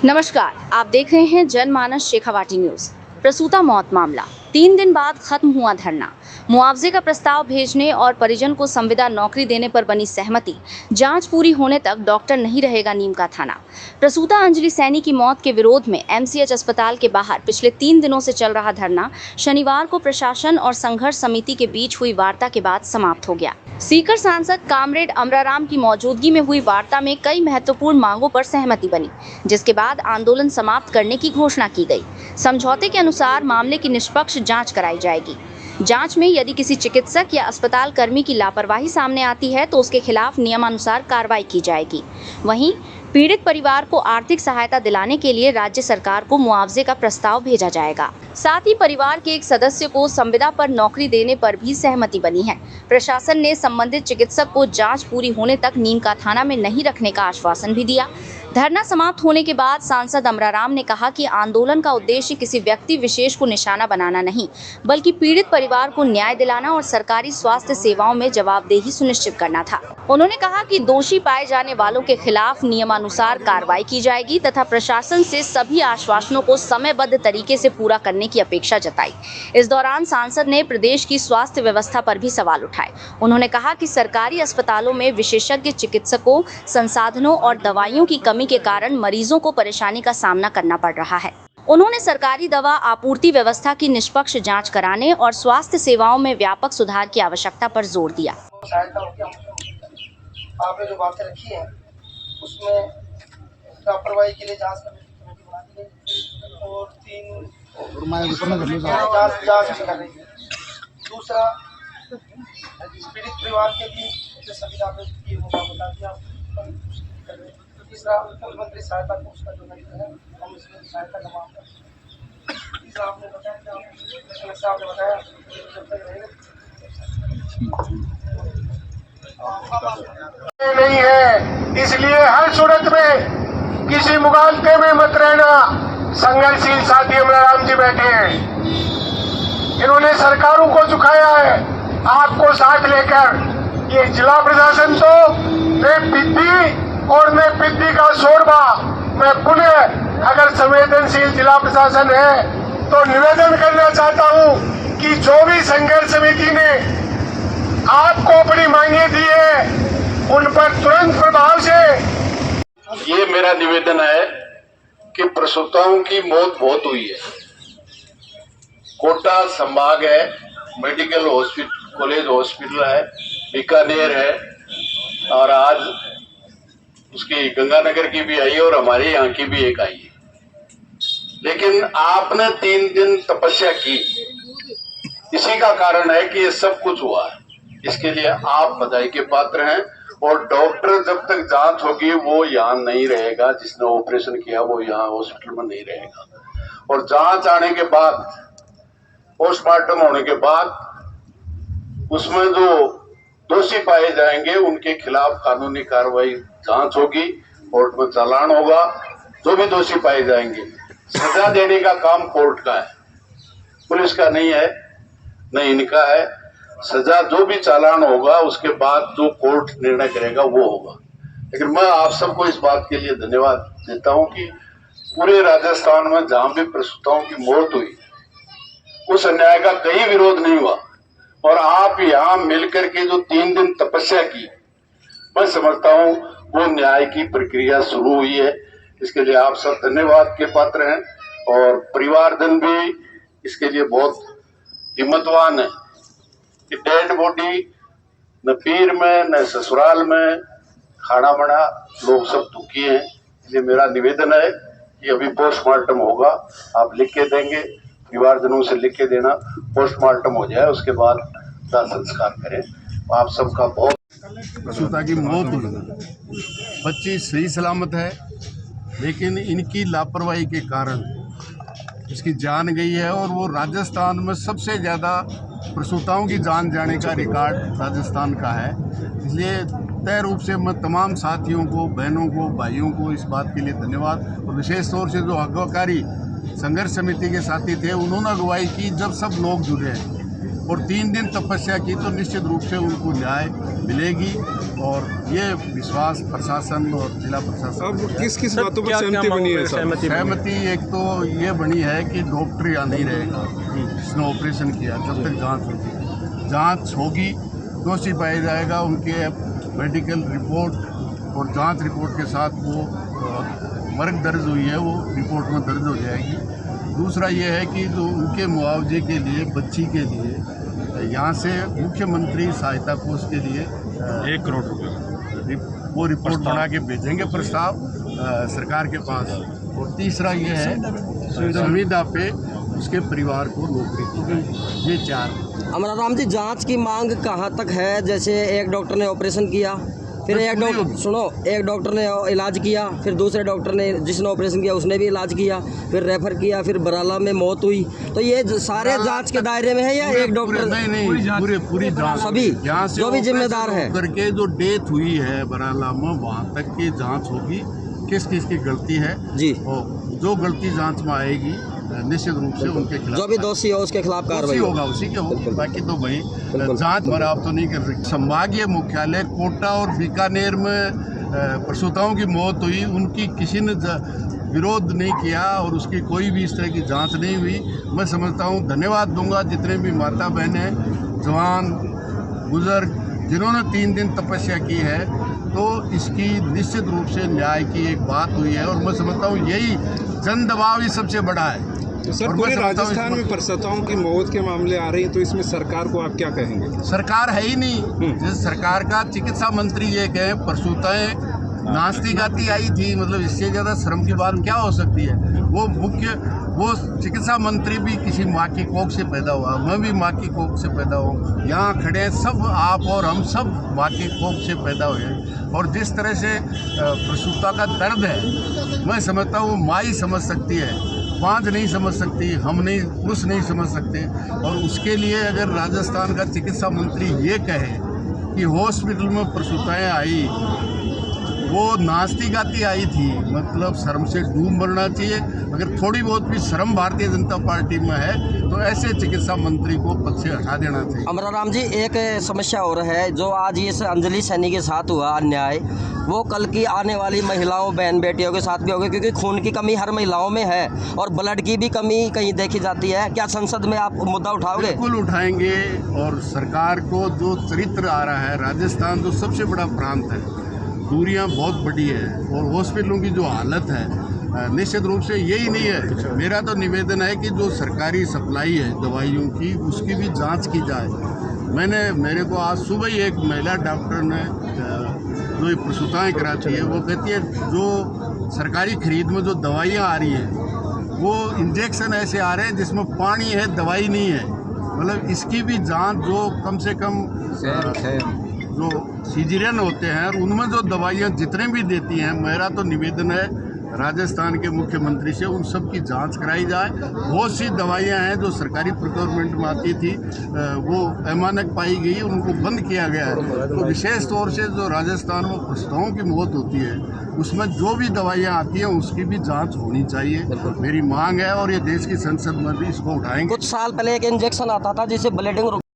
नमस्कार, आप देख रहे हैं जनमानस शेखावाटी न्यूज। प्रसूता मौत मामला 3 दिन बाद खत्म हुआ धरना। मुआवजे का प्रस्ताव भेजने और परिजन को संविदा नौकरी देने पर बनी सहमति। जांच पूरी होने तक डॉक्टर नहीं रहेगा नीम का थाना। प्रसूता अंजलि सैनी की मौत के विरोध में एमसीएच अस्पताल के बाहर पिछले 3 दिनों से चल रहा धरना शनिवार को प्रशासन और संघर्ष समिति के बीच हुई वार्ता के बाद समाप्त हो गया। सीकर सांसद कामरेड अमराराम की मौजूदगी में हुई वार्ता में कई महत्वपूर्ण मांगों पर सहमति बनी, जिसके बाद आंदोलन समाप्त करने की घोषणा की गई। समझौते के अनुसार मामले की निष्पक्ष जांच कराई जाएगी। जांच में यदि किसी चिकित्सक या अस्पताल कर्मी की लापरवाही सामने आती है तो उसके खिलाफ नियमानुसार कार्रवाई की जाएगी। वहीं पीड़ित परिवार को आर्थिक सहायता दिलाने के लिए राज्य सरकार को मुआवजे का प्रस्ताव भेजा जाएगा। साथ ही परिवार के एक सदस्य को संविदा पर नौकरी देने पर भी सहमति बनी है। प्रशासन ने संबंधित चिकित्सक को जांच पूरी होने तक नीम का थाना में नहीं रखने का आश्वासन भी दिया। धरना समाप्त होने के बाद सांसद अमराराम ने कहा कि आंदोलन का उद्देश्य किसी व्यक्ति विशेष को निशाना बनाना नहीं, बल्कि पीड़ित परिवार को न्याय दिलाना और सरकारी स्वास्थ्य सेवाओं में जवाबदेही सुनिश्चित करना था। उन्होंने कहा कि दोषी पाए जाने वालों के खिलाफ नियमानुसार कार्रवाई की जाएगी तथा प्रशासन से सभी आश्वासनों को समयबद्ध तरीके से पूरा करने की अपेक्षा जताई। इस दौरान सांसद ने प्रदेश की स्वास्थ्य व्यवस्था पर भी सवाल उठाए। उन्होंने कहा कि सरकारी अस्पतालों में विशेषज्ञ चिकित्सकों, संसाधनों और दवाइयों की कमी के कारण मरीजों को परेशानी का सामना करना पड़ रहा है। उन्होंने सरकारी दवा आपूर्ति व्यवस्था की निष्पक्ष जांच कराने और स्वास्थ्य सेवाओं में व्यापक सुधार की आवश्यकता पर जोर दिया। आपने जो बातें रखी हैं उसमें लापरवाही के लिए जांच कमेटी बना दी गई और 3 जांच कर रही है। दूसरा, पीड़ित परिवार के लिए जो संविदा की होगा बता दिया। तीसरा, मुख्यमंत्री सहायता कोष का जो नंबर है हम इसमें सहायता का मामला। तीसरा आपने बताया जब तक रहेगा नहीं है, इसलिए हर सूरत में किसी मुगालते में मत रहना। संघर्षशील साथी अमराराम जी बैठे हैं, इन्होंने सरकारों को झुकाया है आपको साथ लेकर। ये जिला प्रशासन तो बेपिद्दी और मैं पिद्दी का शोरबा। मैं पुनः अगर संवेदनशील जिला प्रशासन है तो निवेदन करना चाहता हूं कि जो भी संघर्ष समिति ने आपको अपनी मांगे दी है उन पर तुरंत प्रभाव से। ये मेरा निवेदन है कि प्रसूताओं की मौत बहुत हुई है। कोटा संभाग है, मेडिकल हॉस्पिटल, कॉलेज हॉस्पिटल है, बीकानेर है और आज उसकी गंगानगर की भी आई है और हमारे यहाँ की भी एक आई है। लेकिन आपने 3 दिन तपस्या की, इसी का कारण है कि ये सब कुछ हुआ है। इसके लिए आप बधाई के पात्र हैं। और डॉक्टर जब तक जांच होगी वो यहाँ नहीं रहेगा, जिसने ऑपरेशन किया वो यहाँ हॉस्पिटल में नहीं रहेगा। और जांच आने के बाद, पोस्टमार्टम होने के बाद उसमें जो दोषी पाए जाएंगे उनके खिलाफ कानूनी कार्रवाई, जांच होगी, कोर्ट में चालान होगा। जो भी दोषी पाए जाएंगे, सजा देने का काम कोर्ट का है, पुलिस का नहीं है, न इनका है। सजा जो भी चालान होगा उसके बाद जो कोर्ट निर्णय करेगा वो होगा। लेकिन मैं आप सबको इस बात के लिए धन्यवाद देता हूं कि पूरे राजस्थान में जहां भी प्रसूताओं की मौत हुई उस अन्याय का कहीं विरोध नहीं हुआ। और आप यहाँ मिलकर के जो 3 दिन तपस्या की, मैं समझता हूं वो न्याय की प्रक्रिया शुरू हुई है। इसके लिए आप सब धन्यवाद के पात्र हैं। और परिवारजन भी इसके लिए बहुत हिम्मतवान है कि डेड बॉडी न पीर में न ससुराल में खाना बना, लोग सब दुखी हैं। इसलिए मेरा निवेदन है कि अभी पोस्टमार्टम होगा, आप लिख के देंगे, परिवारजनों से लिख के देना, पोस्टमार्टम हो जाए उसके बाद दाह संस्कार करें। आप सबका बहुत। प्रसूता की मौत हुई, बच्ची सही सलामत है, लेकिन इनकी लापरवाही के कारण इसकी जान गई है। और वो राजस्थान में सबसे ज़्यादा प्रसूताओं की जान जाने का रिकॉर्ड राजस्थान का है। इसलिए तय रूप से मैं तमाम साथियों को, बहनों को, भाइयों को इस बात के लिए धन्यवाद। और विशेष तौर से जो अगवाकारी संघर्ष समिति के साथी थे उन्होंने अगुवाई की, जब सब लोग जुड़े और 3 दिन तपस्या की तो निश्चित रूप से उनको न्याय मिलेगी। और ये विश्वास प्रशासन और जिला प्रशासन अब किस किस बातों पर सहमति बनी है सर? सहमति एक तो ये बनी है कि डॉक्टर यहाँ नहीं रहेगा जिसने ऑपरेशन किया जब तक जांच होगी, दोषी पाया जाएगा, उनके मेडिकल रिपोर्ट और जांच रिपोर्ट के साथ वो मर्ग दर्ज हुई है वो रिपोर्ट में दर्ज हो जाएगी। दूसरा ये है कि जो उनके मुआवजे के लिए बच्ची के लिए यहाँ से मुख्यमंत्री सहायता कोष के लिए 1 करोड़ रुपये वो रिपोर्ट बना के भेजेंगे प्रस्ताव सरकार के पास। और तीसरा ये है संविदा पे उसके परिवार को नौकरी दी जाए। ये 4। अमराराम जी, जांच की मांग कहाँ तक है? जैसे एक डॉक्टर ने ऑपरेशन किया, फिर एक डॉक्टर ने इलाज किया, फिर दूसरे डॉक्टर ने जिसने ऑपरेशन किया उसने भी इलाज किया, फिर रेफर किया, फिर बराला में मौत हुई। तो ये सारे जांच के दायरे में है या एक डॉक्टर? नहीं, पूरी जांच सभी यहाँ से जो भी जिम्मेदार है करके जो डेथ हुई है बराला में वहाँ तक की जांच होगी, किस किस की गलती है जी। और जो गलती जांच में आएगी निश्चित रूप से उनके खिलाफ जो भी दोषी हो उसके खिलाफ कार्रवाई होगा, उसी के होगी। बाकी तो भाई जांच पर आप तो नहीं कर सकते। संभागीय मुख्यालय कोटा और बीकानेर में प्रसूताओं की मौत हुई, उनकी किसी ने विरोध नहीं किया और उसकी कोई भी इस तरह की जांच नहीं हुई। मैं समझता हूँ, धन्यवाद दूंगा जितने भी माता बहनें, जवान, बुजुर्ग जिन्होंने 3 दिन तपस्या की है, तो इसकी निश्चित रूप से न्याय की एक बात हुई है। और मैं समझता हूँ यही जन दबाव ही सबसे बड़ा है। तो सर, पूरे राजस्थान में प्रसूताओं की मौत के मामले आ रही हैं, तो इसमें सरकार को आप क्या कहेंगे? सरकार है ही नहीं। जिस सरकार का चिकित्सा मंत्री ये कहे प्रसूताएं नाचती गाती आई थी, मतलब इससे ज़्यादा शर्म की बात क्या हो सकती है? वो चिकित्सा मंत्री भी किसी माँ की कोख से पैदा हुआ, मैं भी माँ की कोख से पैदा हुआ, यहाँ खड़े सब आप और हम सब माँ की कोख से पैदा हुए। और जिस तरह से प्रसूता का दर्द है, मैं समझता हूँ माँ ही समझ सकती है, पांच नहीं समझ सकती, हम नहीं, पुरुष नहीं समझ सकते। और उसके लिए अगर राजस्थान का चिकित्सा मंत्री ये कहे कि हॉस्पिटल में प्रसूताएं आई, वो नाचती गाती आई थी, मतलब शर्म से डूब मरना चाहिए। अगर थोड़ी बहुत भी शर्म भारतीय जनता पार्टी में है तो ऐसे चिकित्सा मंत्री को पद से हटा देना चाहिए। अमराराम जी, एक समस्या और है, जो आज इस अंजलि सैनी के साथ हुआ अन्याय, वो कल की आने वाली महिलाओं बहन बेटियों के साथ भी होगा, क्योंकि खून की कमी हर महिलाओं में है और ब्लड की भी कमी कहीं देखी जाती है। क्या संसद में आप मुद्दा उठाओगे? बिल्कुल उठाएंगे। और सरकार को जो चरित्र आ रहा है, राजस्थान जो सबसे बड़ा प्रांत है, दूरियां बहुत बड़ी है और हॉस्पिटलों की जो हालत है, निश्चित रूप से यही नहीं है। मेरा तो निवेदन है कि जो सरकारी सप्लाई है दवाइयों की, उसकी भी जांच की जाए। मेरे को आज सुबह ही एक महिला डॉक्टर ने जो ये प्रसूताएं कराती है, वो कहती है जो सरकारी खरीद में जो दवाइयाँ आ रही हैं, वो इंजेक्शन ऐसे आ रहे हैं जिसमें पानी है, दवाई नहीं है। मतलब इसकी भी जांच, जो कम से कम जो सीजरियन होते हैं और उनमें जो दवाइयाँ जितने भी देती हैं, मेरा तो निवेदन है राजस्थान के मुख्यमंत्री से उन सब की जांच कराई जाए। बहुत सी दवाइयाँ हैं जो सरकारी प्रोक्योरमेंट में आती थी, वो अमानक पाई गई, उनको बंद किया गया है। तो विशेष तौर से जो राजस्थान में प्रसूताओं की मौत होती है, उसमें जो भी दवाइयाँ आती हैं उसकी भी जांच होनी चाहिए, मेरी मांग है। और ये देश की संसद में भी इसको उठाएंगे। कुछ साल पहले एक इंजेक्शन आता था जिसे ब्लीडिंग